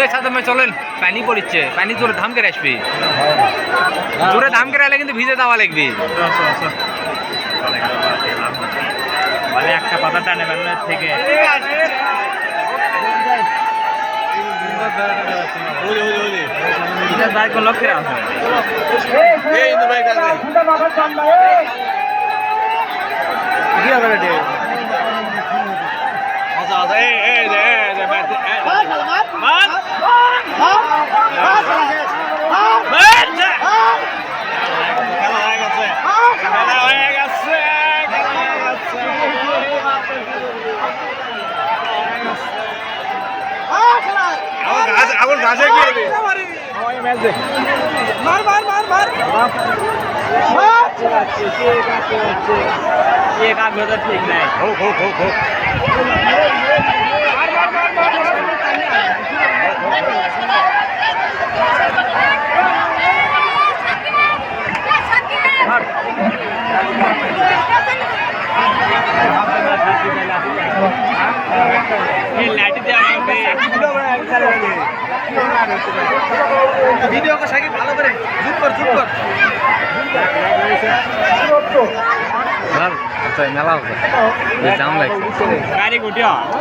সাথে চলেন পানি পড়ছে পানি জোরে ধাম করে আসবি জোরে ধাম করে আলে কিন্তু ভিজে যাওয়া লাগবে মানে একটা পাতা টানে বেলার থেকে লক্ষ্যে আছে আগুন গাছে গিয়ে মার মার মার মার एक आग तो ठीक नहीं हो हो हो हो ভিডিও को সাকি ভালো করে জুম কর স্যার আচ্ছা মেলা হবে জাম লাগছে গাড়ি গুটিয়া